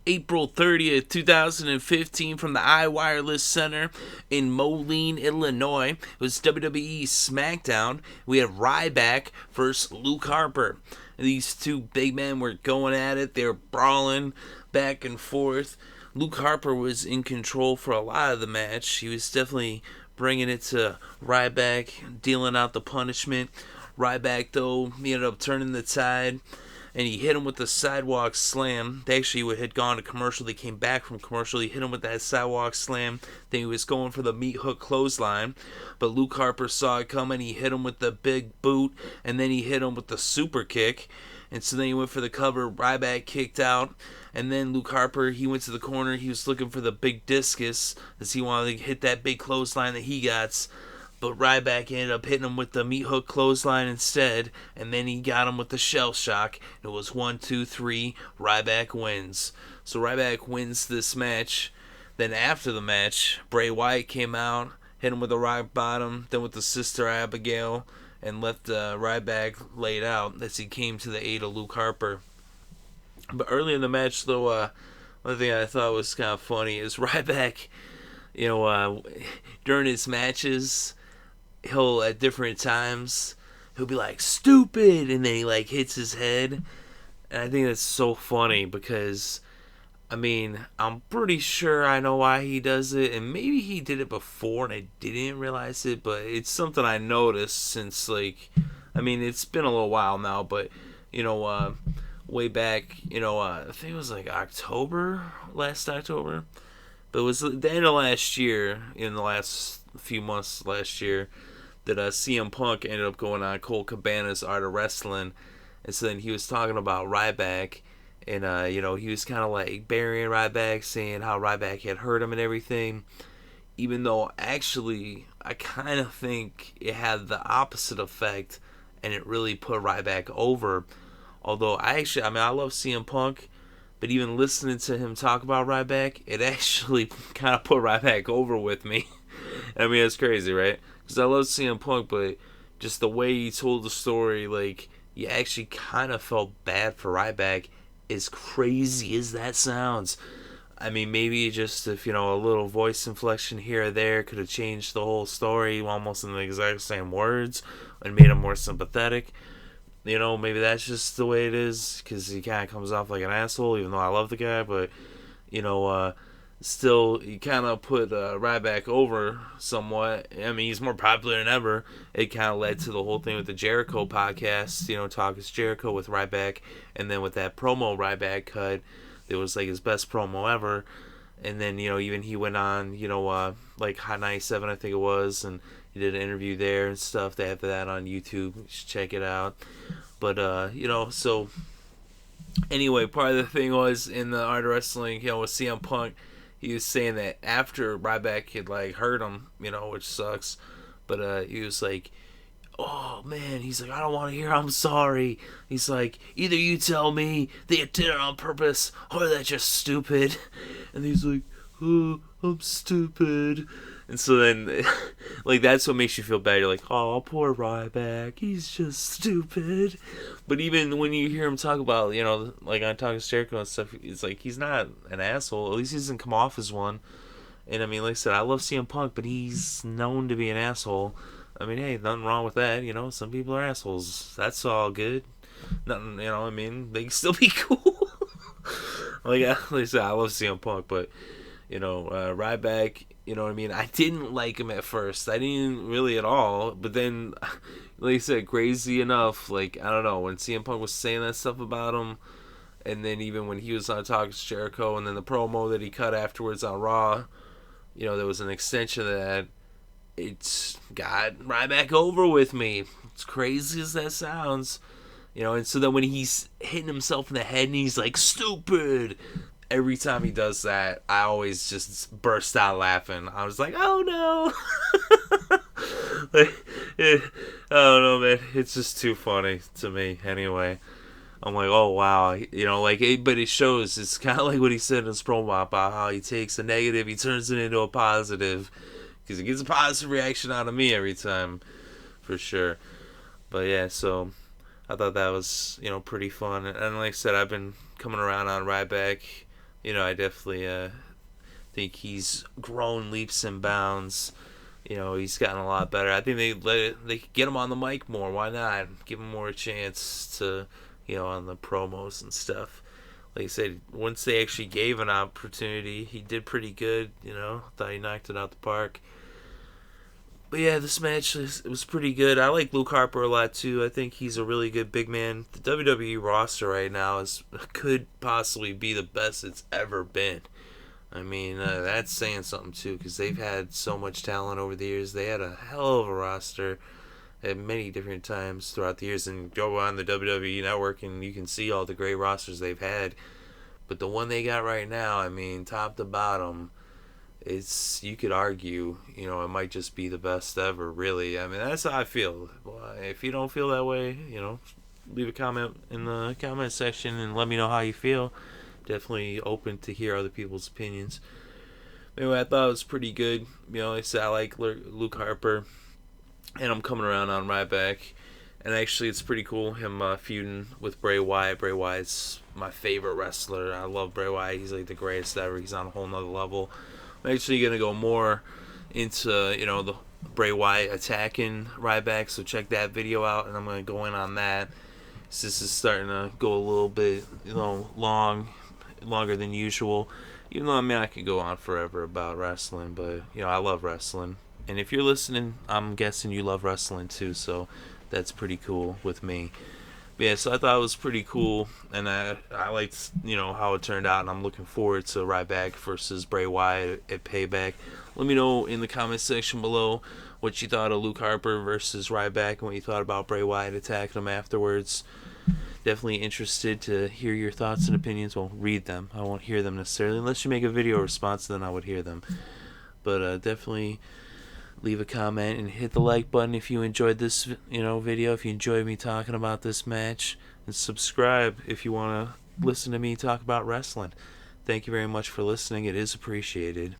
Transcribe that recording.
April 30th, 2015, from the iWireless Center in Moline, Illinois. It was WWE Smackdown. We had Ryback versus Luke Harper. These two big men were going at it. They were brawling back and forth. Luke Harper was in control for a lot of the match. He was definitely bringing it to Ryback, dealing out the punishment. Ryback, though, he ended up turning the tide, and he hit him with the Sidewalk Slam. They actually had gone to commercial. They came back from commercial. He hit him with that Sidewalk Slam. Then he was going for the Meathook Clothesline, but Luke Harper saw it coming. He hit him with the big boot, and then he hit him with the super kick. And so then he went for the cover. Ryback kicked out. And then Luke Harper, he went to the corner. He was looking for the big discus as he wanted to hit that big clothesline that he got. But Ryback ended up hitting him with the Meathook Clothesline instead. And then he got him with the shell shock. It was 1, 2, 3. Ryback wins. So Ryback wins this match. Then after the match, Bray Wyatt came out, hit him with a rock bottom, then with the Sister Abigail, and left Ryback laid out as he came to the aid of Luke Harper. But early in the match, though, one thing I thought was kind of funny is Ryback, during his matches, he'll, at different times, he'll be like, stupid, and then he, like, hits his head. And I think that's so funny because, I mean, I'm pretty sure I know why he does it, and maybe he did it before and I didn't realize it, but it's something I noticed since, like, I mean, it's been a little while now, but, way back, I think it was like last October, but it was the end of last year, in the last few months last year, that CM Punk ended up going on Cole Cabana's Art of Wrestling, and so then he was talking about Ryback. And, he was kind of like burying Ryback, saying how Ryback had hurt him and everything. Even though, actually, I kind of think it had the opposite effect. And it really put Ryback over. Although, I love CM Punk. But even listening to him talk about Ryback, it actually kind of put Ryback over with me. I mean, it's crazy, right? Because I love CM Punk, but just the way he told the story, like, you actually kind of felt bad for Ryback. As crazy as that sounds, I mean, maybe just if, a little voice inflection here or there could have changed the whole story almost in the exact same words and made him more sympathetic. Maybe that's just the way it is because he kind of comes off like an asshole, even though I love the guy, but, still, he kind of put Ryback over somewhat. I mean, he's more popular than ever. It kind of led to the whole thing with the Jericho podcast, Talk is Jericho with Ryback. And then with that promo Ryback cut, it was like his best promo ever. And then, even he went on, like Hot 97, I think it was, and he did an interview there and stuff. They have that on YouTube. You should check it out. But, so anyway, part of the thing was in the Art of Wrestling, with CM Punk, he was saying that after Ryback had, like, hurt him, which sucks, but he was like, oh, man, he's like, I don't want to hear I'm sorry. He's like, either you tell me that you did it on purpose, or that you're stupid. And he's like, oh, I'm stupid. And so then, like, that's what makes you feel bad. You're like, oh, poor Ryback, he's just stupid. But even when you hear him talk about, like on Talk is Jericho and stuff, it's like, he's not an asshole. At least he doesn't come off as one. And I mean, like I said, I love CM Punk, but he's known to be an asshole. I mean, hey, nothing wrong with that. Some people are assholes. That's all good. Nothing, they can still be cool. Like I said, I love CM Punk, but, Ryback, I didn't like him at first. I didn't really at all. But then, like I said, crazy enough, like, I don't know, when CM Punk was saying that stuff about him, and then even when he was on Talk is Jericho, and then the promo that he cut afterwards on Raw, there was an extension of that. It's got Ryback over with me. As crazy as that sounds. And so then when he's hitting himself in the head and he's like, stupid, every time he does that, I always just burst out laughing. I was like, oh no. I don't know, man. It's just too funny to me anyway. I'm like, oh wow. But it shows, it's kind of like what he said in his promo about how he takes a negative, he turns it into a positive. Because it gets a positive reaction out of me every time, for sure. But yeah, so I thought that was, pretty fun. And like I said, I've been coming around on Ryback, I definitely think he's grown leaps and bounds. He's gotten a lot better. I think they could get him on the mic more. Why not? Give him more chance to, on the promos and stuff. Like I said, once they actually gave an opportunity, he did pretty good. Thought he knocked it out the park. But yeah, this match was pretty good. I like Luke Harper a lot too. I think he's a really good big man. The WWE roster right now could possibly be the best it's ever been. I mean, that's saying something too, because they've had so much talent over the years. They had a hell of a roster at many different times throughout the years. And go on the WWE Network and you can see all the great rosters they've had. But the one they got right now, I mean, top to bottom, you could argue, it might just be the best ever, really. I mean, that's how I feel. If you don't feel that way, leave a comment in the comment section and let me know how you feel. Definitely open to hear other people's opinions. Anyway, I thought it was pretty good. Like I said, I like Luke Harper, and I'm coming around on Ryback. And actually, it's pretty cool, him feuding with Bray Wyatt. Bray Wyatt's my favorite wrestler. I love Bray Wyatt. He's like the greatest ever. He's on a whole nother level. I'm actually going to go more into, the Bray Wyatt attacking Ryback, so check that video out, and I'm going to go in on that. So this is starting to go a little bit, longer than usual. Even though, I could go on forever about wrestling, but, I love wrestling. And if you're listening, I'm guessing you love wrestling too, so that's pretty cool with me. But yeah, so I thought it was pretty cool, and I liked, how it turned out, and I'm looking forward to Ryback versus Bray Wyatt at Payback. Let me know in the comment section below what you thought of Luke Harper versus Ryback and what you thought about Bray Wyatt attacking him afterwards. Definitely interested to hear your thoughts and opinions. Well, read them. I won't hear them necessarily. Unless you make a video response, then I would hear them. But definitely leave a comment and hit the like button if you enjoyed this video, if you enjoyed me talking about this match, and subscribe if you want to listen to me talk about wrestling. Thank you very much for listening. It is appreciated.